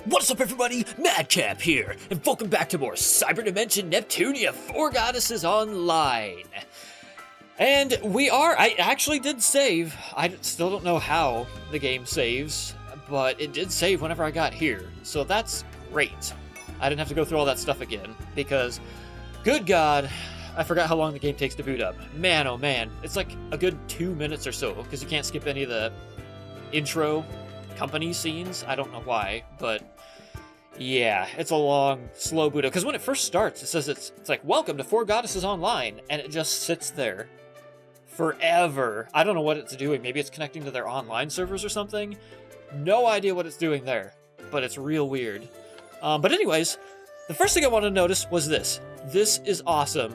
What's up everybody, Madcap here, and welcome back to more Cyberdimension Neptunia 4 Goddesses Online. And I actually did save. I still don't know how the game saves, but it did save whenever I got here, so that's great. I didn't have to go through all that stuff again, because, good God, I forgot how long the game takes to boot up. Man, oh man, it's like a good 2 minutes or so, because you can't skip any of the intro company scenes. I don't know why, but yeah, it's a long, slow boot up. Because when it first starts, it says it's like, welcome to 4 Goddesses Online, and it just sits there forever. I don't know what it's doing. Maybe it's connecting to their online servers or something. No idea what it's doing there, but it's real weird. But anyways, the first thing I wanted to notice was this. This is awesome.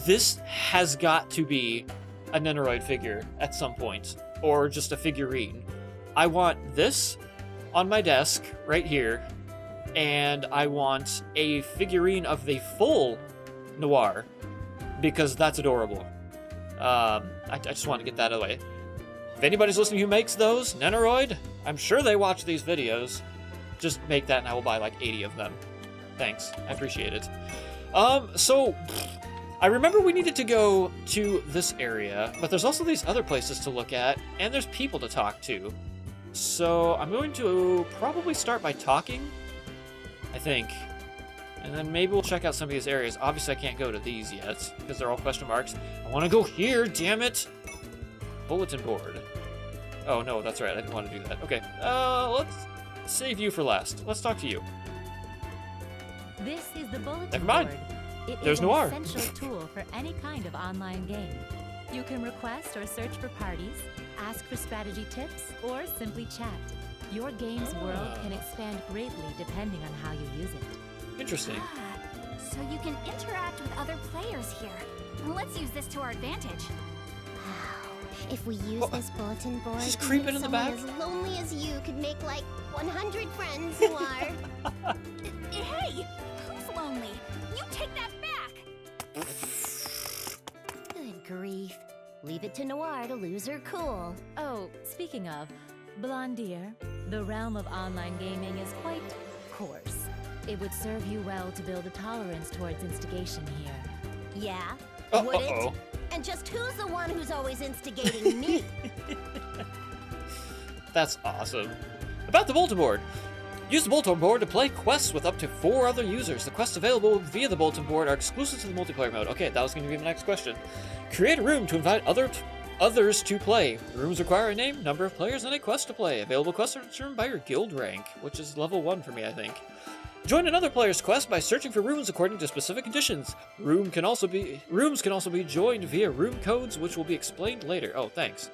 This has got to be a Nenoroid figure at some point, or just a figurine. I want this on my desk right here, and I want a figurine of the full Noir, because that's adorable. I just want to get that out of the way. If anybody's listening who makes those, Nenoroid, I'm sure they watch these videos. Just make that and I will buy like 80 of them. Thanks, I appreciate it. So, I remember we needed to go to this area, but there's also these other places to look at, and there's people to talk to. So I'm going to probably start by talking, I think, and then maybe we'll check out some of these areas. Obviously I can't go to these yet, because they're all question marks. I want to go here, damn it! Bulletin board. Oh no, that's right, I didn't want to do that. Okay, let's save you for last. Let's talk to you. This is the bulletin Never mind. board. It There's is Noir. an essential tool for any kind of online game. You can request or search for parties, ask for strategy tips, or simply chat. Your game's world can expand greatly depending on how you use it. Interesting. So you can interact with other players here. Let's use this to our advantage. Wow. If we use this bulletin board, She's to creeping make in the someone back. as lonely as you could make like 100 friends who are. Hey, who's lonely? You take that back! Good grief. Leave it to Noir to lose her cool. Oh, speaking of, Blondier, the realm of online gaming is quite coarse. It would serve you well to build a tolerance towards instigation here. Yeah? Oh, Would it? uh-oh. And just who's the one who's always instigating me? That's awesome. About the bulletin board. Use the bulletin board to play quests with up to 4 other users. The quests available via the bulletin board are exclusive to the multiplayer mode. Okay, that was going to be my next question. Create a room to invite others to play. The rooms require a name, number of players, and a quest to play. Available quests are determined by your guild rank, which is level 1 for me, I think. Join another player's quest by searching for rooms according to specific conditions. Rooms can also be joined via room codes, which will be explained later. Oh, thanks.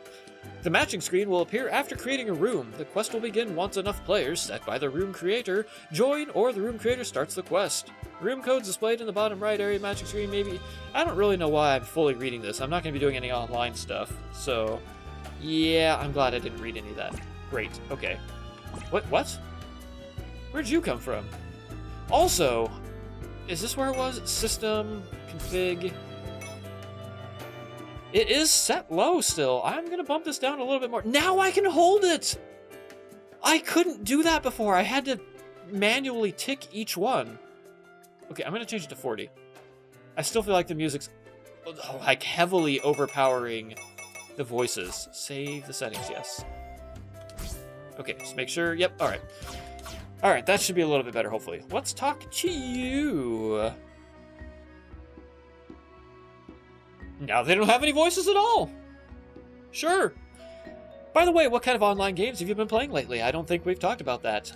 The matching screen will appear after creating a room. The quest will begin once enough players, set by the room creator, join, or the room creator starts the quest. Room codes displayed in the bottom right area matching screen. Maybe I don't really know why I'm fully reading this. I'm not going to be doing any online stuff, so yeah, I'm glad I didn't read any of that. Great. Okay. What? Where'd you come from? Also, is this where it was? System, config. It is set low still. I'm going to bump this down a little bit more. Now I can hold it! I couldn't do that before. I had to manually tick each one. Okay, I'm going to change it to 40. I still feel like the music's like heavily overpowering the voices. Save the settings, yes. Okay, just make sure. Yep, alright. Alright, that should be a little bit better, hopefully. Let's talk to you. Now they don't have any voices at all. Sure. By the way, what kind of online games have you been playing lately? I don't think we've talked about that.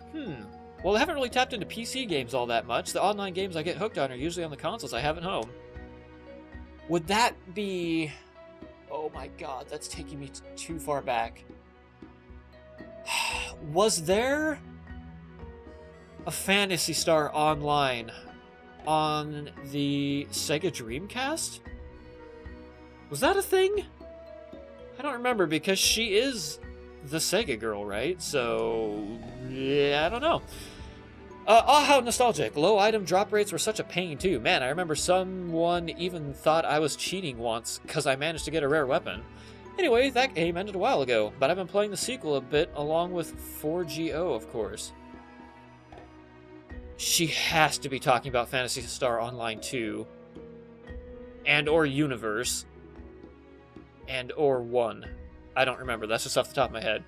Well, I haven't really tapped into PC games all that much. The online games I get hooked on are usually on the consoles I have at home. Would that be... Oh my god, that's taking me too far back. Was there a Phantasy Star Online on the Sega Dreamcast? Was that a thing? I don't remember, because she is the Sega girl, right? So, yeah, I don't know. How nostalgic. Low item drop rates were such a pain, too. Man, I remember someone even thought I was cheating once because I managed to get a rare weapon. Anyway, that game ended a while ago, but I've been playing the sequel a bit along with 4GO, of course. She has to be talking about Phantasy Star Online 2. And or Universe. And or 1. I don't remember. That's just off the top of my head.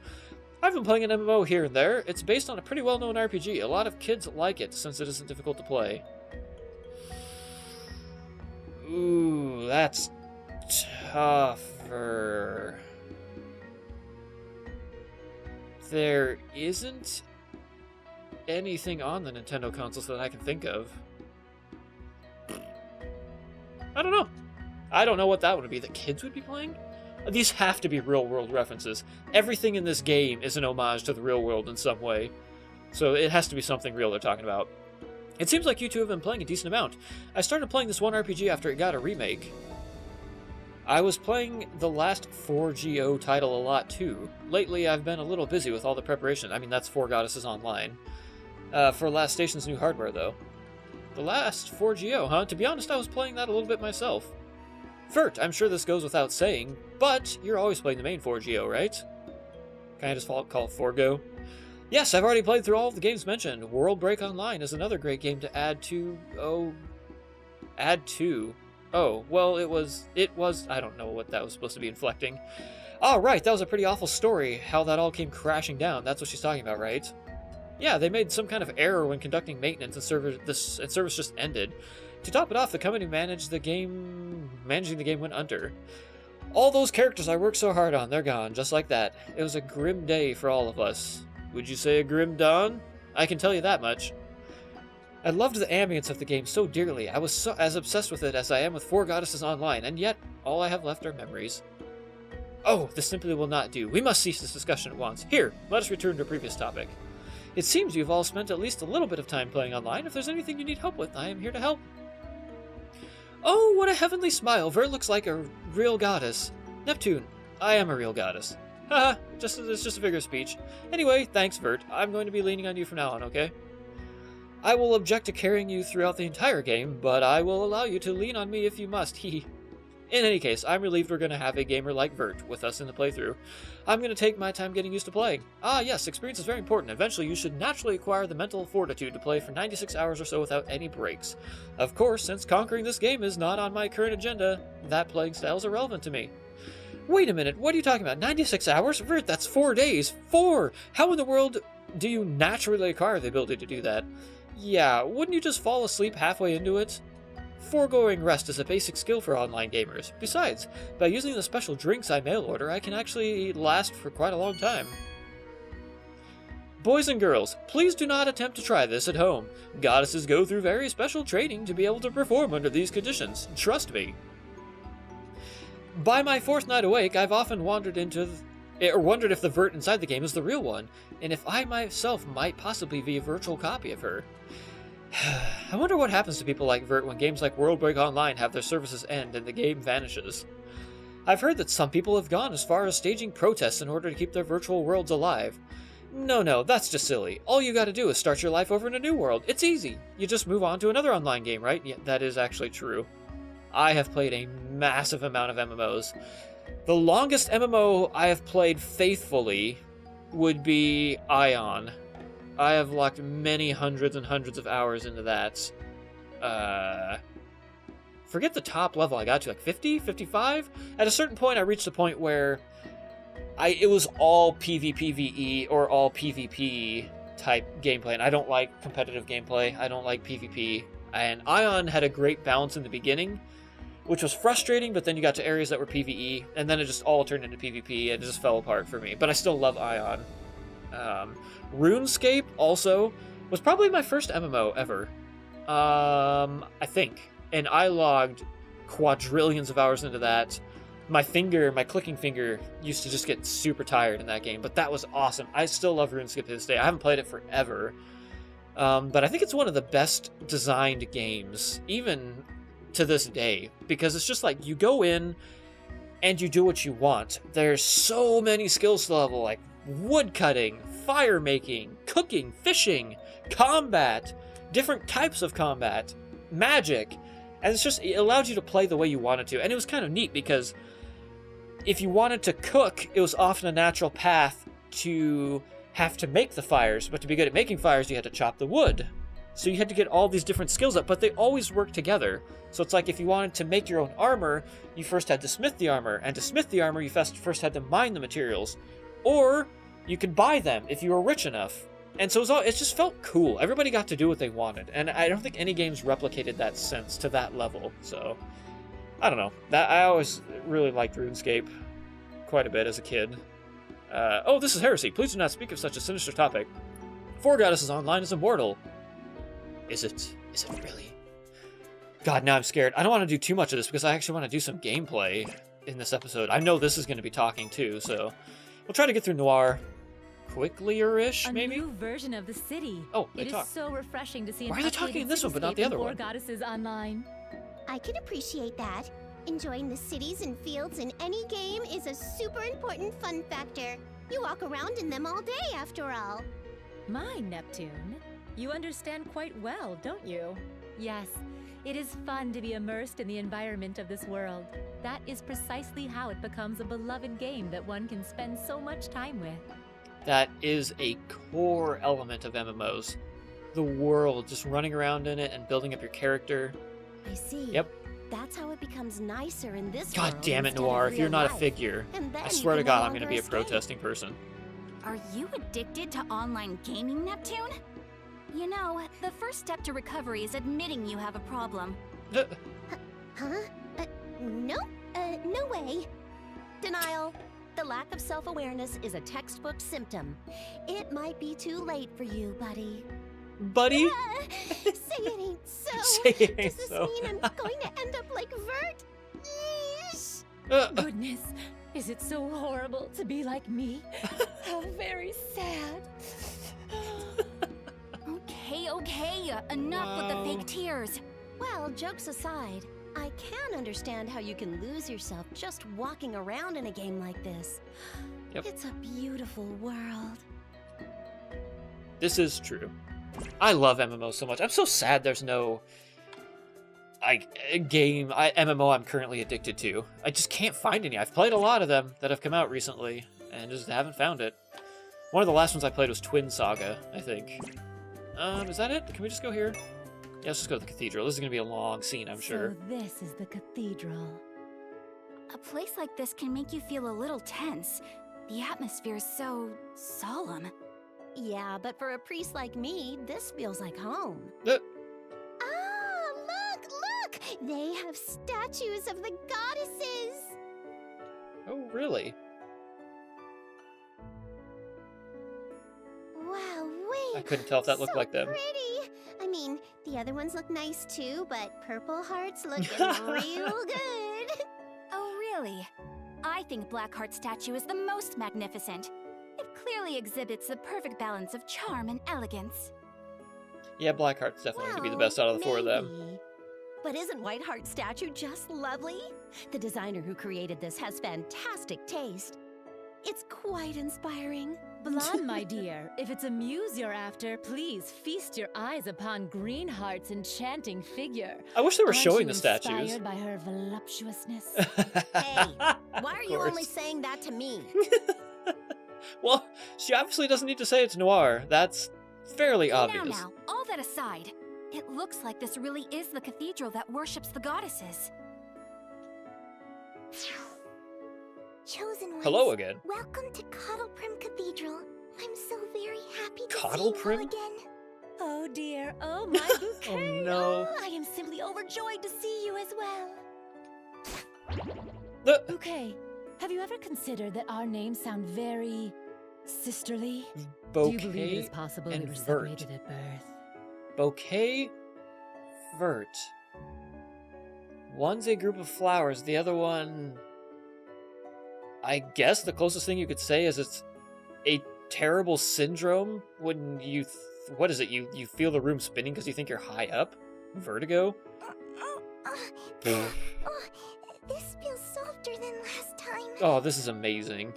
I've been playing an MMO here and there. It's based on a pretty well-known RPG. A lot of kids like it since it isn't difficult to play. Ooh, that's tougher. There isn't anything on the Nintendo consoles that I can think of. I don't know. I don't know what that would be that kids would be playing. These have to be real-world references. Everything in this game is an homage to the real world in some way. So it has to be something real they're talking about. It seems like you two have been playing a decent amount. I started playing this one RPG after it got a remake. I was playing the last 4GO title a lot too. Lately I've been a little busy with all the preparation. I mean, that's 4 Goddesses Online. For Last Station's new hardware, though. The last 4GO, huh? To be honest, I was playing that a little bit myself. Vert, I'm sure this goes without saying, but you're always playing the main 4GO, right? Can I just call it 4Go? Yes, I've already played through all of the games mentioned. World Break Online is another great game to add to... Add to... Oh, well, it was... I don't know what that was supposed to be inflecting. Oh, right, that was a pretty awful story, how that all came crashing down. That's what she's talking about, right? Yeah, they made some kind of error when conducting maintenance and service just ended. To top it off, the company managing the game went under. All those characters I worked so hard on, they're gone, just like that. It was a grim day for all of us. Would you say a grim dawn? I can tell you that much. I loved the ambience of the game so dearly. I was as obsessed with it as I am with 4 Goddesses Online, and yet, all I have left are memories. Oh, this simply will not do. We must cease this discussion at once. Here, let us return to a previous topic. It seems you've all spent at least a little bit of time playing online. If there's anything you need help with, I am here to help. Oh, what a heavenly smile. Vert looks like a real goddess. Neptune, I am a real goddess. Haha, it's just a figure of speech. Anyway, thanks, Vert. I'm going to be leaning on you from now on, okay? I will object to carrying you throughout the entire game, but I will allow you to lean on me if you must. Hee. In any case, I'm relieved we're going to have a gamer like Vert with us in the playthrough. I'm going to take my time getting used to playing. Ah, yes, experience is very important. Eventually, you should naturally acquire the mental fortitude to play for 96 hours or so without any breaks. Of course, since conquering this game is not on my current agenda, that playing style is irrelevant to me. Wait a minute, what are you talking about? 96 hours? Vert, that's 4 days. 4! How in the world do you naturally acquire the ability to do that? Yeah, wouldn't you just fall asleep halfway into it? Foregoing rest is a basic skill for online gamers. Besides, by using the special drinks I mail order, I can actually last for quite a long time. Boys and girls, please do not attempt to try this at home. Goddesses go through very special training to be able to perform under these conditions. Trust me. By my 4th night awake, I've often wondered if the Vert inside the game is the real one, and if I myself might possibly be a virtual copy of her. I wonder what happens to people like Vert when games like World Break Online have their services end and the game vanishes. I've heard that some people have gone as far as staging protests in order to keep their virtual worlds alive. No, that's just silly. All you gotta do is start your life over in a new world. It's easy. You just move on to another online game, right? Yeah, that is actually true. I have played a massive amount of MMOs. The longest MMO I have played faithfully would be Ion. I have locked many hundreds and hundreds of hours into that. Forget the top level I got to, like 50, 55? At a certain point, I reached a point where it was all PvPvE or all PvP type gameplay, and I don't like competitive gameplay. I don't like PvP. And Ion had a great balance in the beginning, which was frustrating, but then you got to areas that were PvE, and then it just all turned into PvP, and it just fell apart for me. But I still love Ion. RuneScape also was probably my first MMO ever. I think. And I logged quadrillions of hours into that. My clicking finger used to just get super tired in that game, but that was awesome. I still love RuneScape to this day. I haven't played it forever. But I think it's one of the best designed games, even to this day, because it's just like you go in and you do what you want. There's so many skills to level, like wood cutting, fire making, cooking, fishing, combat, different types of combat, magic, and it allowed you to play the way you wanted to. And it was kind of neat because if you wanted to cook, it was often a natural path to have to make the fires, but to be good at making fires, you had to chop the wood. So you had to get all these different skills up, but they always work together. So it's like if you wanted to make your own armor, you first had to smith the armor, and to smith the armor, you first had to mine the materials, or you could buy them if you were rich enough. And so it just felt cool. Everybody got to do what they wanted, and I don't think any games replicated that sense to that level. So I don't know. I always really liked RuneScape quite a bit as a kid. Oh, this is heresy. Please do not speak of such a sinister topic. Four Goddesses Online is immortal. Is it? Is it really? God, now I'm scared. I don't want to do too much of this because I actually want to do some gameplay in this episode. I know this is going to be talking too, so we'll try to get through Noir quickly-ish, maybe? A new version of the city. Oh, they It talk. is so refreshing to see an Why are they talking in this one but not the cityscape other in Four one? Goddesses Online. I can appreciate that. Enjoying the cities and fields in any game is a super important fun factor. You walk around in them all day, after all. My Neptune, you understand quite well, don't you? Yes, it is fun to be immersed in the environment of this world. That is precisely how it becomes a beloved game that one can spend so much time with. That is a core element of MMOs. The world, just running around in it and building up your character. I see. Yep. That's how it becomes nicer in this God world damn it, instead Noir, of if you're real not a life. figure, And then I you swear to can no God I'm going to longer be a escape. protesting person. Are you addicted to online gaming, Neptune? You know, the first step to recovery is admitting you have a problem. Uh, Huh? No. No way. Denial. The lack of self-awareness is a textbook symptom. It might be too late for you, buddy. Buddy? Say it ain't so. Say it ain't Does this so. mean I'm going to end up like Vert? Yeesh. Goodness, is it so horrible to be like me? How very sad. Okay, enough with the fake tears. Well, jokes aside, I can understand how you can lose yourself just walking around in a game like this. Yep. It's a beautiful world. This is true. I love MMOs so much. I'm so sad there's no MMO I'm currently addicted to. I just can't find any. I've played a lot of them that have come out recently and just haven't found it. One of the last ones I played was Twin Saga, I think. Is that it? Can we just go here? Yeah, let's just go to the cathedral. This is going to be a long scene, I'm sure. So this is the cathedral. A place like this can make you feel a little tense. The atmosphere is so solemn. Yeah, but for a priest like me, this feels like home. Uh, Ah, look! They have statues of the goddesses! oh, really? Wow, wait. I couldn't tell if that looked like them. Pretty. I mean, the other ones look nice too, but purple hearts looking real good. Oh, really? I think Blackheart's statue is the most magnificent. It clearly exhibits the perfect balance of charm and elegance. Yeah, Blackheart's definitely going to be the best out of the four of them. Maybe. But isn't Whiteheart's statue just lovely? The designer who created this has fantastic taste. It's quite inspiring. Blonde, my dear, if it's a muse you're after, please feast your eyes upon Greenheart's enchanting figure. I wish they were Aren't showing you the statues. inspired by her voluptuousness? Hey, why are Of you only course. saying that to me? Well, she obviously doesn't need to say it's noir. That's fairly obvious. Now, all that aside, it looks like this really is the cathedral that worships the goddesses. Chosen ones. Hello again. Welcome to Cottleprim Cathedral. I'm so very happy to Cottleprim? see you all again. Oh dear, oh my bouquet. Oh, no. I am simply overjoyed to see you as well. The Bouquet, have you ever considered that our names sound very sisterly? bouquet Do you believe it is possible we and were vert. separated at birth? Bouquet, vert. One's a group of flowers. The other one, I guess the closest thing you could say is it's a terrible syndrome when you, what is it? You feel the room spinning because you think you're high up? Vertigo? Oh, this feels softer than last time. Oh, this is amazing.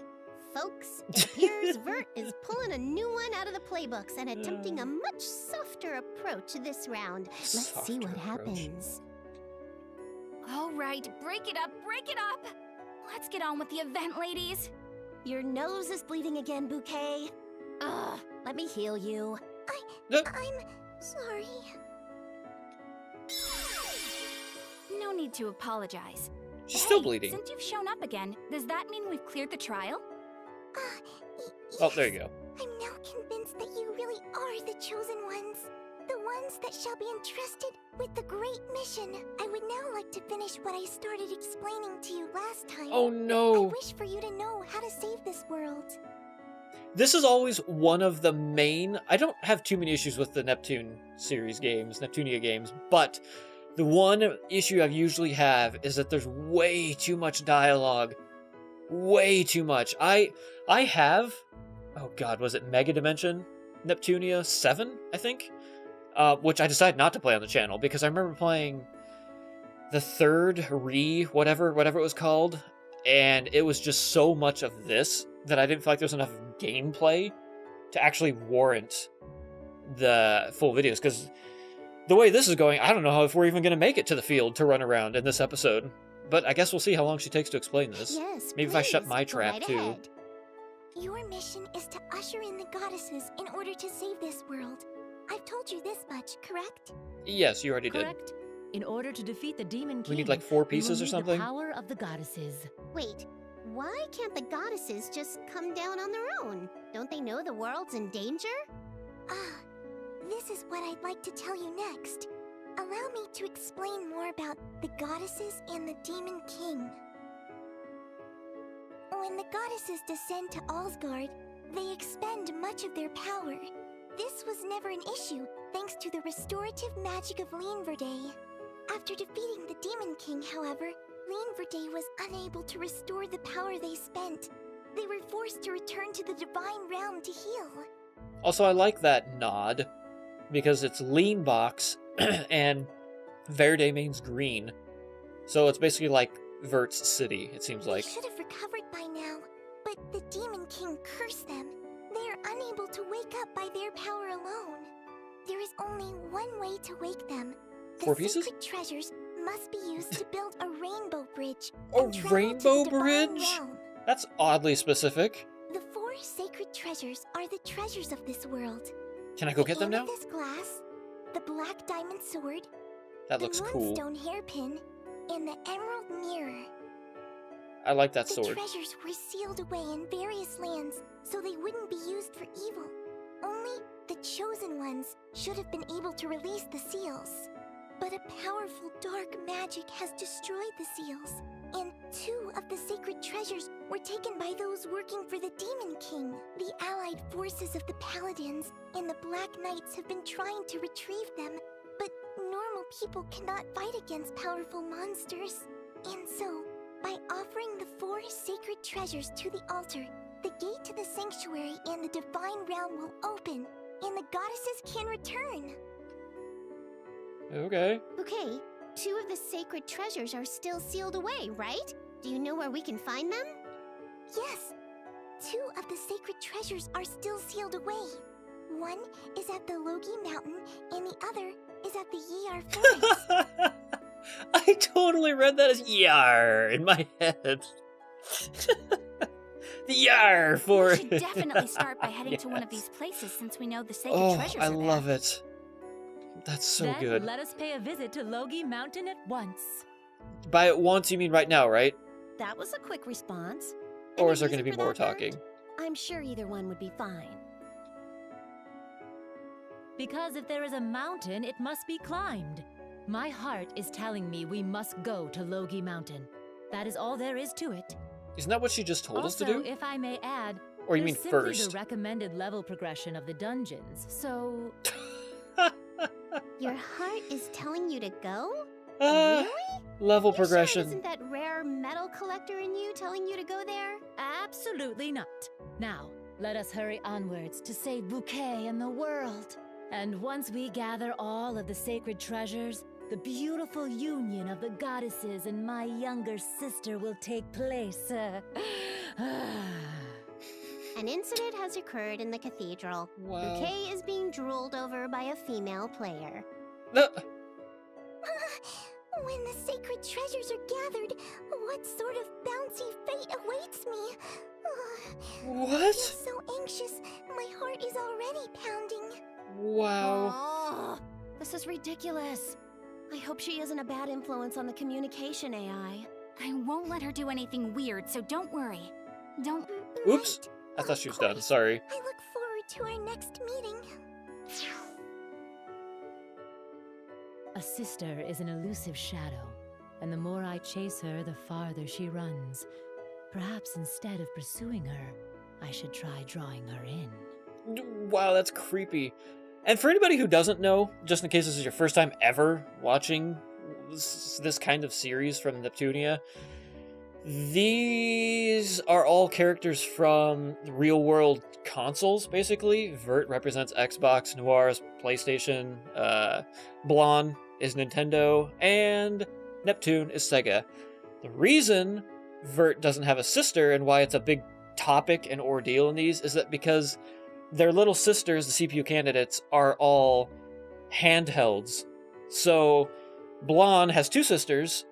Folks, it appears Vert is pulling a new one out of the playbooks and attempting a much softer approach this round. Let's see Softer what approach. happens. All right, break it up, break it up! Let's get on with the event, ladies. Your nose is bleeding again, Bouquet. Ugh, let me heal you. Uh, I'm Sorry. No need to apologize. She's Hey, still bleeding. Since you've shown up again, does that mean we've cleared the trial? Oh, there you go. I'm now convinced that you really are the chosen ones. The ones that shall be entrusted with the great mission. I would now like to finish what I started explaining to you last time. Oh I no. wish for you to know how to save this world. This is always one of the main... I don't have too many issues with the Neptune series games, Neptunia games, but the one issue I usually have is that there's way too much dialogue. Way too much. I have... Oh god, was it Mega Dimension Neptunia 7, I think? Which I decided not to play on the channel, because I remember playing the third whatever it was called, and it was just so much of this that I didn't feel like there was enough gameplay to actually warrant the full videos, because the way this is going, I don't know if we're even going to make it to the field to run around in this episode. But I guess we'll see how long she takes to explain this. Yes, Maybe if I shut please, my go trap, right too. ahead. Your mission is to usher in the goddesses in order to save this world. I've told you this much, correct? Yes, you already did. Correct. In order to defeat the Demon King, We need like 4 we will pieces or need something? The power of the goddesses. Wait, why can't the goddesses just come down on their own? Don't they know the world's in danger? This is what I'd like to tell you next. Allow me to explain more about the goddesses and the Demon King. When the goddesses descend to Alsgard, they expend much of their power. This was never an issue, thanks to the restorative magic of Lienverde. After defeating the Demon King, however, Lienverde was unable to restore the power they spent. They were forced to return to the Divine Realm to heal. Also, I like that nod, because it's lean box, and Verde means green. So it's basically like Vert's city, it seems like. They should have recovered by now, but the Demon King cursed them. They are unable to wake up by their power alone. There is only one way to wake them. The 4 pieces? sacred treasures must be used to build a rainbow bridge. A and travel to rainbow the Divine bridge? Realm. That's oddly specific. The 4 sacred treasures are the treasures of this world. Can I go get them The now? amethyst glass, the black diamond sword, That looks the cool. moonstone hairpin, and the emerald mirror. I like that The sword. treasures were sealed away in various lands, so they wouldn't be used for evil. Only the chosen ones should have been able to release the seals. But a powerful dark magic has destroyed the seals, and 2 of the sacred treasures were taken by those working for the Demon King. The allied forces of the Paladins and the Black Knights have been trying to retrieve them, but normal people cannot fight against powerful monsters. And so, by offering the 4 sacred treasures to the altar, the gate to the sanctuary and the Divine Realm will open, and the goddesses can return. Okay. Okay, 2 of the sacred treasures are still sealed away, right? Do you know where we can find them? Yes, 2 of the sacred treasures are still sealed away. One is at the Logi Mountain, and the other is at the Yar Forest. I totally read that as yar in my head. The yar We for should definitely start by heading to one of Yes. these places since we know the sacred Oh, treasures I are there. love it. That's so then good. let us pay a visit to Logi Mountain at once. By at once, you mean right now, right? That was a quick response. Or Any is there going to reason be for more that, Bert? talking? I'm sure either one would be fine. Because if there is a mountain, it must be climbed. My heart is telling me we must go to Logi Mountain. That is all there is to it. Isn't that what she just told us to Also, do? if I may add, Or you there's mean simply first? the recommended level progression of the dungeons. So, Your heart is telling you to go? Uh, Really? level You sure it progression. isn't that rare metal collector in you telling you to go there? absolutely not. Now, let us hurry onwards to save Bouquet and the world. And once we gather all of the sacred treasures, the beautiful union of the goddesses and my younger sister will take place. An incident has occurred in the cathedral. Wow. Bouquet is being drooled over by a female player. No. When the sacred treasures are gathered, what sort of bouncy fate awaits me? I'm What? so anxious, my heart is already pounding. Wow. Oh, Ugh, this is ridiculous. I hope she isn't a bad influence on the communication AI. I won't let her do anything weird, so don't worry. Don't... Oops. I thought she was done. Sorry. I look forward to our next meeting. A sister is an elusive shadow, and the more I chase her, the farther she runs. Perhaps instead of pursuing her, I should try drawing her in. Wow, that's creepy. And for anybody who doesn't know, just in case this is your first time ever watching this kind of series from Neptunia, these are all characters from real-world consoles, basically. Vert represents Xbox, Noir is PlayStation, Blonde is Nintendo, and Neptune is Sega. The reason Vert doesn't have a sister and why it's a big topic and ordeal in these is that because their little sisters, the CPU candidates, are all handhelds. So Blonde has two sisters,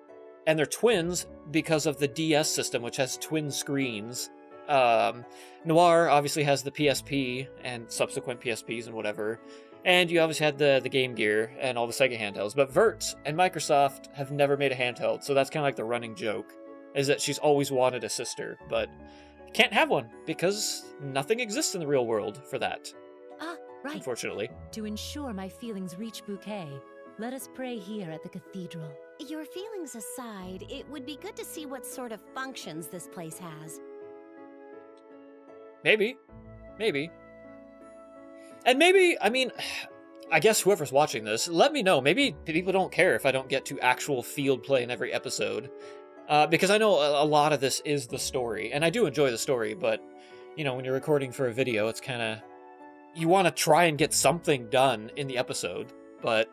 and they're twins because of the DS system, which has twin screens. Noir obviously has the PSP and subsequent PSPs and whatever. And you obviously had the Game Gear and all the Sega handhelds. But Vert and Microsoft have never made a handheld, so that's kind of like the running joke, is that she's always wanted a sister, but can't have one because nothing exists in the real world for that. Ah, right. Unfortunately. To ensure my feelings reach Bouquet, let us pray here at the cathedral. Your feelings aside, it would be good to see what sort of functions this place has. Maybe. And maybe, I mean, I guess whoever's watching this, let me know. Maybe people don't care if I don't get to actual field play in every episode. Because I know a lot of this is the story, and I do enjoy the story, but, you know, when you're recording for a video, it's kind of... You want to try and get something done in the episode, but...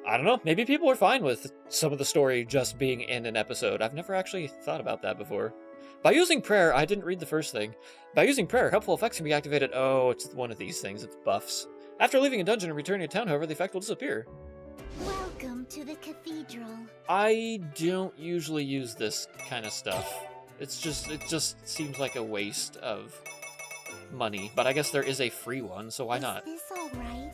I don't know, maybe people are fine with some of the story just being in an episode. I've never actually thought about that before. By using prayer, I didn't read the first thing. By using prayer, helpful effects can be activated. Oh, it's one of these things, it's buffs. After leaving a dungeon and returning to town, however, the effect will disappear. Welcome to the cathedral. I don't usually use this kind of stuff. It just seems like a waste of money. But I guess there is a free one, so why not? Is this all right?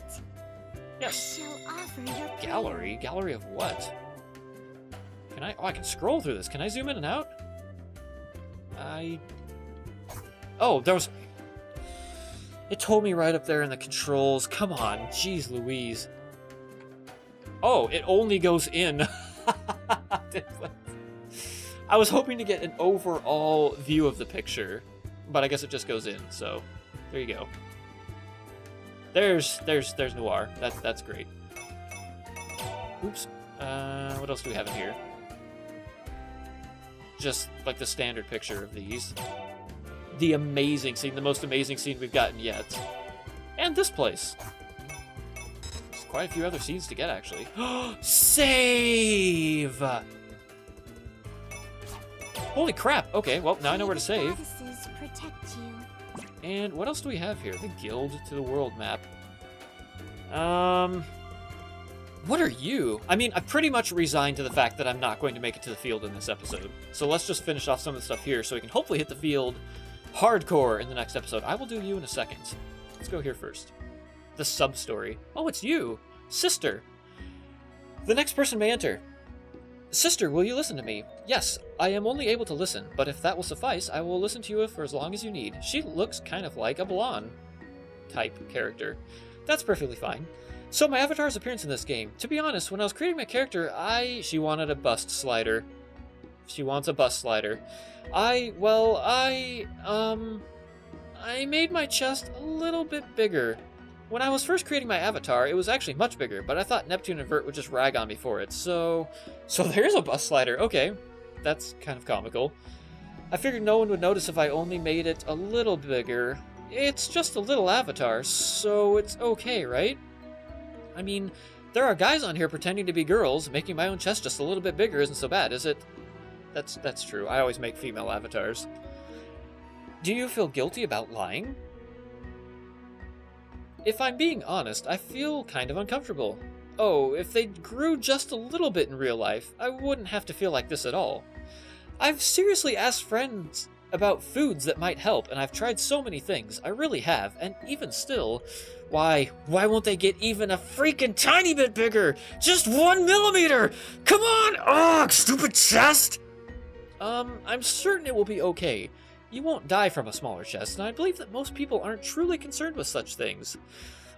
Yes. I shall offer your prayer. Gallery? Gallery of what? Can I? Oh, I can scroll through this. Can I zoom in and out? Oh, there was... It told me right up there in the controls. Come on. Jeez Louise. Oh, it only goes in. I was hoping to get an overall view of the picture, but I guess it just goes in, so there you go. There's Noir. That's great. Oops. What else do we have in here? Just like the standard picture of these. The amazing scene, the most amazing scene we've gotten yet. And this place. There's quite a few other scenes to get, actually. Save! Holy crap! Okay, well, now I know where to save. Goddesses protect you. And what else do we have here? The Guild to the World map. What are you? I mean, I've pretty much resigned to the fact that I'm not going to make it to the field in this episode. So let's just finish off some of the stuff here so we can hopefully hit the field hardcore in the next episode. I will do you in a second. Let's go here first. The sub-story. Oh, it's you! Sister! The next person may enter. Sister, will you listen to me? Yes, I am only able to listen, but if that will suffice, I will listen to you for as long as you need. She looks kind of like a blonde type character. That's perfectly fine. So my avatar's appearance in this game. To be honest, when I was creating my character, she wanted a bust slider. She wants a bust slider. I made my chest a little bit bigger. When I was first creating my avatar, it was actually much bigger, but I thought Neptune and Vert would just rag on me for it, so there's a bust slider. Okay, that's kind of comical. I figured no one would notice if I only made it a little bigger. It's just a little avatar, so it's okay, right? I mean, there are guys on here pretending to be girls. Making my own chest just a little bit bigger isn't so bad, is it? That's true. I always make female avatars. Do you feel guilty about lying? If I'm being honest, I feel kind of uncomfortable. Oh, if they grew just a little bit in real life, I wouldn't have to feel like this at all. I've seriously asked friends about foods that might help, and I've tried so many things. I really have, and even still, why won't they get even a freaking tiny bit bigger? Just 1 millimeter! Come on! Ugh, stupid chest! I'm certain it will be okay. You won't die from a smaller chest, and I believe that most people aren't truly concerned with such things.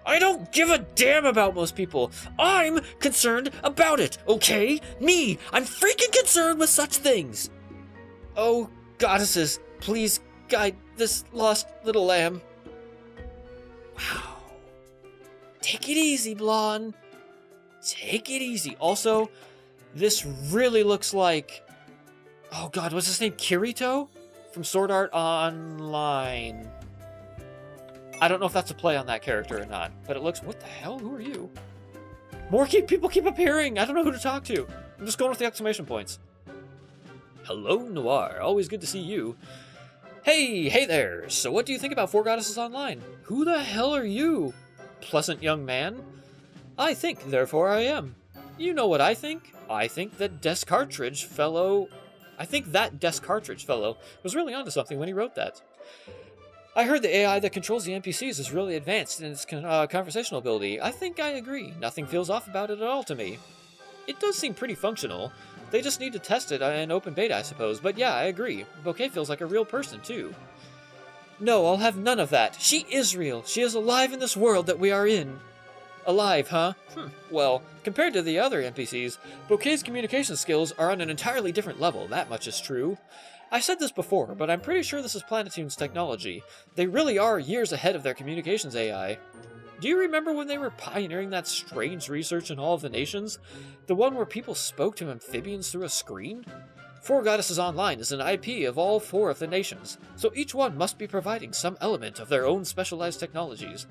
I don't give a damn about most people. I'm concerned about it, okay? Me! I'm freaking concerned with such things! Oh, goddesses, please guide this lost little lamb. Wow. Take it easy, Blonde. Take it easy. Also, this really looks like... Oh god, what's his name? Kirito? From Sword Art Online. I don't know if that's a play on that character or not, but it looks... What the hell? Who are you? More people keep appearing! I don't know who to talk to. I'm just going with the exclamation points. Hello, Noir. Always good to see you. Hey there. So what do you think about Four Goddesses Online? Who the hell are you? Pleasant young man? I think, therefore I am. You know what I think? I think that Des Cartridge fellow was really onto something when he wrote that. I heard the AI that controls the NPCs is really advanced in its conversational ability. I think I agree. Nothing feels off about it at all to me. It does seem pretty functional. They just need to test it in open beta, I suppose. But yeah, I agree. Bouquet feels like a real person, too. No, I'll have none of that. She is real. She is alive in this world that we are in. Alive, huh? Well, compared to the other NPCs, Bouquet's communication skills are on an entirely different level. That much is true. I said this before, but I'm pretty sure this is Planetoon's technology. They really are years ahead of their communications AI. Do you remember when they were pioneering that strange research in All of the Nations? The one where people spoke to amphibians through a screen? Four Goddesses Online is an IP of all 4 of the nations, so each one must be providing some element of their own specialized technologies.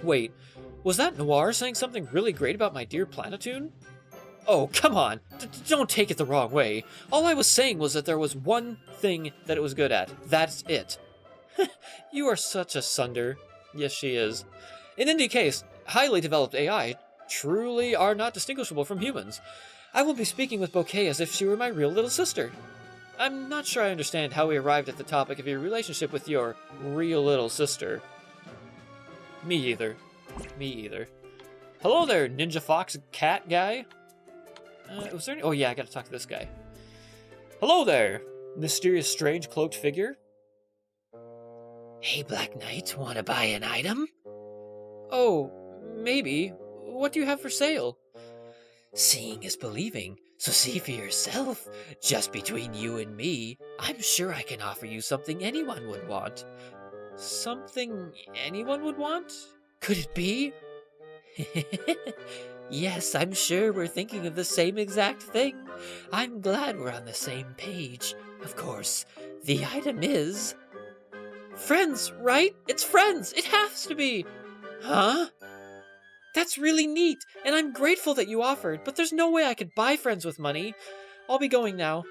Wait, was that Noir saying something really great about my dear Planetoon? Oh, come on! Don't take it the wrong way. All I was saying was that there was one thing that it was good at. That's it. You are such a sunder. Yes, she is. In any case, highly developed AI truly are not distinguishable from humans. I will be speaking with Bouquet as if she were my real little sister. I'm not sure I understand how we arrived at the topic of your relationship with your real little sister. Me either. Hello there, Ninja Fox Cat guy. Was there any... Oh yeah, I gotta talk to this guy. Hello there, mysterious strange cloaked figure. Hey, Black Knight, wanna buy an item? Oh, maybe. What do you have for sale? Seeing is believing, so see for yourself. Just between you and me, I'm sure I can offer you something anyone would want. Something anyone would want? Could it be? Yes, I'm sure we're thinking of the same exact thing. I'm glad we're on the same page. Of course, the item is... Friends, right? It's friends! It has to be! Huh? That's really neat, and I'm grateful that you offered, but there's no way I could buy friends with money. I'll be going now.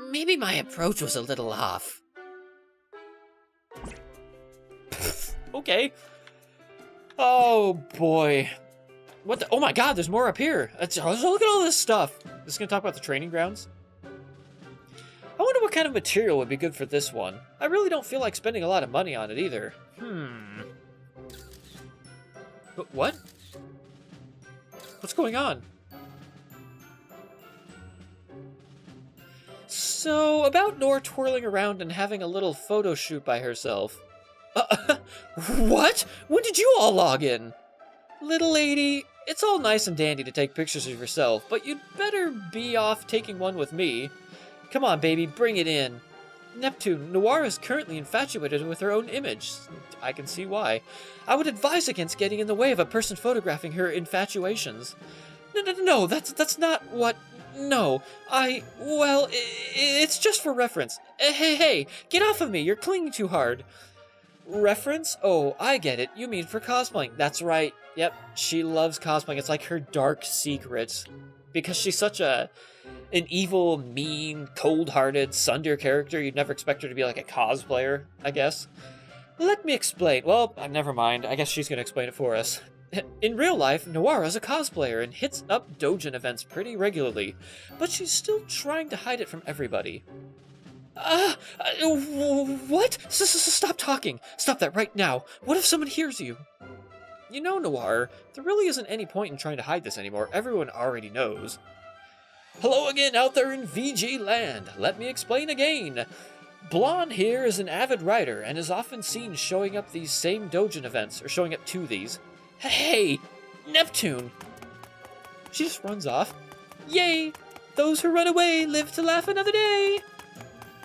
Maybe my approach was a little off. Okay. Oh, boy. What the... Oh my god, there's more up here. Look at all this stuff. This is going to talk about the training grounds. I wonder what kind of material would be good for this one. I really don't feel like spending a lot of money on it either. But what? What's going on? So, about Nor twirling around and having a little photo shoot by herself. What? When did you all log in? Little lady, it's all nice and dandy to take pictures of yourself, but you'd better be off taking one with me. Come on, baby, bring it in. Neptune, Noir is currently infatuated with her own image. I can see why. I would advise against getting in the way of a person photographing her infatuations. No, that's not what... No, well, it's just for reference. Hey, get off of me, you're clinging too hard. Reference? Oh, I get it. You mean for cosplaying. That's right. Yep, she loves cosplaying. It's like her dark secret. Because she's such an evil, mean, cold-hearted, sunder character, you'd never expect her to be like a cosplayer, I guess. Let me explain. Well, never mind. I guess she's going to explain it for us. In real life, Noira's a cosplayer and hits up doujin events pretty regularly, but she's still trying to hide it from everybody. What? Stop talking! Stop that right now! What if someone hears you? You know, Noir, there really isn't any point in trying to hide this anymore. Everyone already knows. Hello again out there in VG land. Let me explain again. Blonde here is an avid writer and is often seen showing up these same doujin events, or showing up to these. Hey, Neptune! She just runs off. Yay! Those who run away live to laugh another day!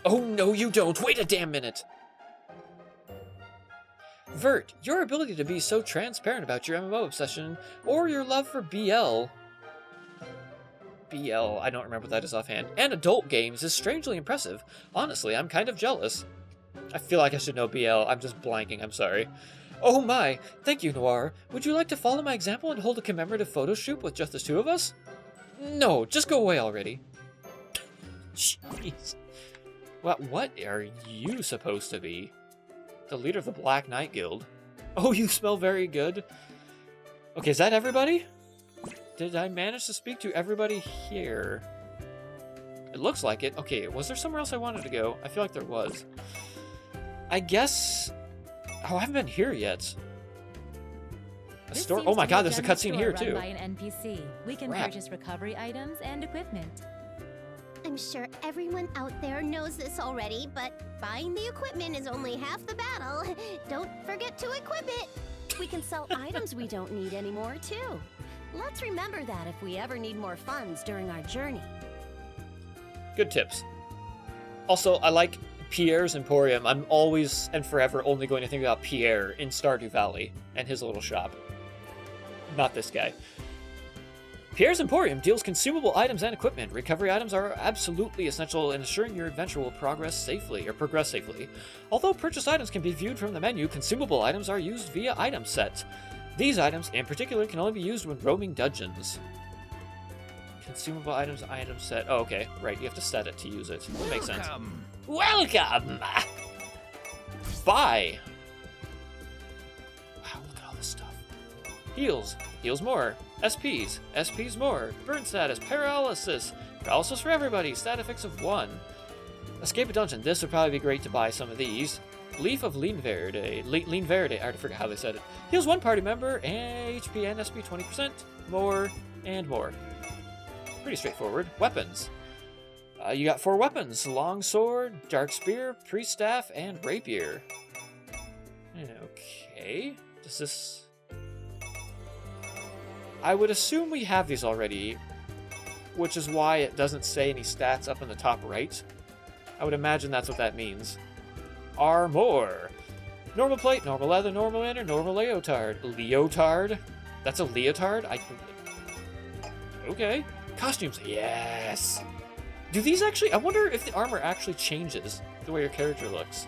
Oh no you don't, wait a damn minute! Vert, your ability to be so transparent about your MMO obsession, or your love for BL, I don't remember what that is offhand, and adult games is strangely impressive. Honestly, I'm kind of jealous. I feel like I should know BL, I'm just blanking, I'm sorry. Oh my, thank you, Noir. Would you like to follow my example and hold a commemorative photo shoot with just the two of us? No, just go away already. Jeez. What are you supposed to be? The leader of the Black Knight Guild. Oh, you smell very good. Okay, is that everybody? Did I manage to speak to everybody here? It looks like it. Okay, was there somewhere else I wanted to go? I feel like there was. I guess... Oh, I haven't been here yet. A store? Oh my god, there's a cutscene here too. By an NPC. We can purchase recovery items and equipment. I'm sure everyone out there knows this already, but buying the equipment is only half the battle. Don't forget to equip it. We can sell items we don't need anymore, too. Let's remember that if we ever need more funds during our journey. Good tips. Also, I like Pierre's Emporium. I'm always and forever only going to think about Pierre in Stardew Valley and his little shop. Not this guy. Pierre's Emporium deals consumable items and equipment. Recovery items are absolutely essential in ensuring your adventure will progress safely. Although purchased items can be viewed from the menu, consumable items are used via item set. These items, in particular, can only be used when roaming dungeons. Consumable items, item set. Oh, okay. Right, you have to set it to use it. That makes sense. Welcome! Buy! Wow, look at all this stuff. Heals. Heals more. SPs. SPs more. Burn status. Paralysis. Paralysis for everybody. Stat effects of 1. Escape a dungeon. This would probably be great to buy some of these. Leaf of Lean Verde. Lean Verde. I already forgot how they said it. Heals one party member. And HP and SP 20%. More. And more. Pretty straightforward. Weapons. You got 4 weapons. Long sword, dark spear, priest staff, and rapier. Okay. Does this... I would assume we have these already, which is why it doesn't say any stats up in the top right. I would imagine that's what that means. Armor. Normal plate, normal leather, normal inner, normal leotard. Leotard? That's a leotard? Okay. Costumes. Yes! Do these actually... I wonder if the armor actually changes the way your character looks.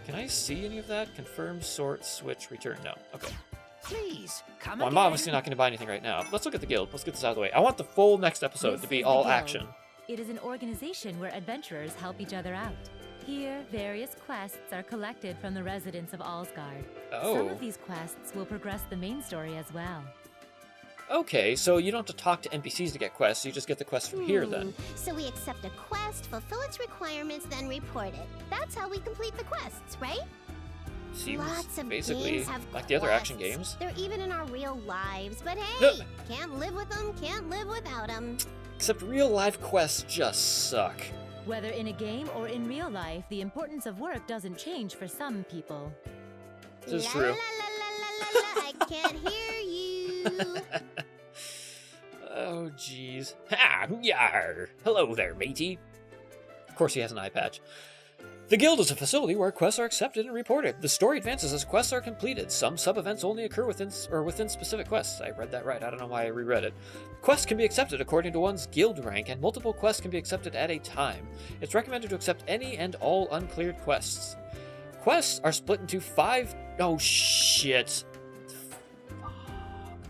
Can I see any of that? Confirm, sort, switch, return. No. Okay. Please, come Well, I'm obviously not going to buy anything right now. Let's look at the guild. Let's get this out of the way. I want the full next episode This to be is the all Guild. action. It is an organization where adventurers help each other out. Here, various quests are collected from the residents of Allsgard. Oh. Some of these quests will progress the main story as well. Okay, so you don't have to talk to NPCs to get quests, you just get the quests from here then. So we accept a quest, fulfill its requirements, then report it. That's how we complete the quests, right? Seems Lots of basically games have like the other action quests. games. They're even in our real lives, but hey, Yep. can't live with them, can't live without them. Except real life quests just suck. Whether in a game or in real life, the importance of work doesn't change for some people. This is La, true. La, la, la, la, la, I can't hear you. Oh, jeez. Ha! Yar! Hello there, matey. Of course he has an eye patch. The guild is a facility where quests are accepted and reported. The story advances as quests are completed. Some sub-events only occur within specific quests. I read that right. I don't know why I reread it. Quests can be accepted according to one's guild rank, and multiple quests can be accepted at a time. It's recommended to accept any and all uncleared quests. Quests are split into 5... Oh, shit.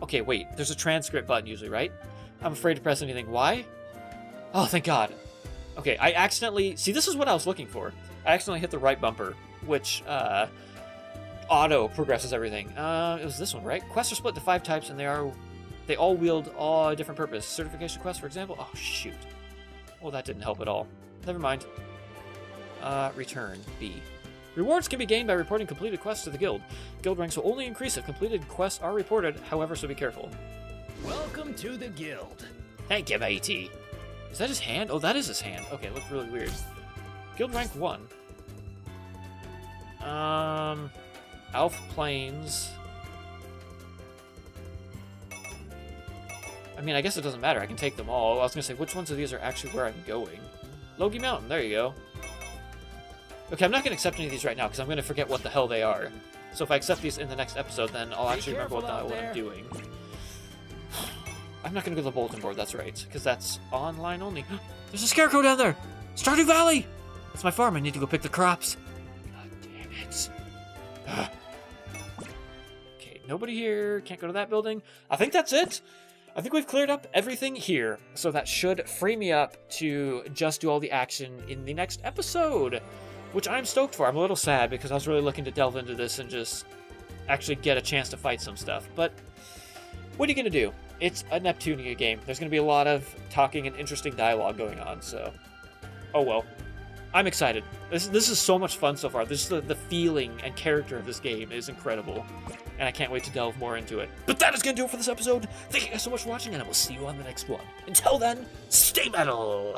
Okay, wait. There's a transcript button usually, right? I'm afraid to press anything. Why? Oh, thank God. Okay, I accidentally... See, this is what I was looking for. I accidentally hit the right bumper, which, auto progresses everything. It was this one, right? Quests are split into 5 types, and they all wield a different purpose. Certification quest, for example. Oh, shoot. Well, that didn't help at all. Never mind. Return, B. Rewards can be gained by reporting completed quests to the guild. Guild ranks will only increase if completed quests are reported, however, so be careful. Welcome to the guild. Thank you, matey. Is that his hand? Oh, that is his hand. Okay, it looked really weird. Guild rank 1. Alpha Plains. I mean, I guess it doesn't matter. I can take them all. I was gonna say, which ones of these are actually where I'm going? Logie Mountain, there you go. Okay, I'm not gonna accept any of these right now, because I'm gonna forget what the hell they are. So if I accept these in the next episode, then I'll actually remember what I'm doing. I'm not gonna go to the bulletin board, that's right, because that's online only. There's a scarecrow down there! Stardew Valley! That's my farm, I need to go pick the crops. God damn it. Okay, nobody here, can't go to that building. I think that's it. I think we've cleared up everything here, so that should free me up to just do all the action in the next episode, which I'm stoked for. I'm a little sad because I was really looking to delve into this and just actually get a chance to fight some stuff, but what are you going to do? It's a Neptunia game. There's going to be a lot of talking and interesting dialogue going on, so oh well. I'm excited. This is so much fun so far. This is the feeling and character of this game is incredible, and I can't wait to delve more into it. But that is going to do it for this episode. Thank you guys so much for watching, and I will see you on the next one. Until then, stay metal!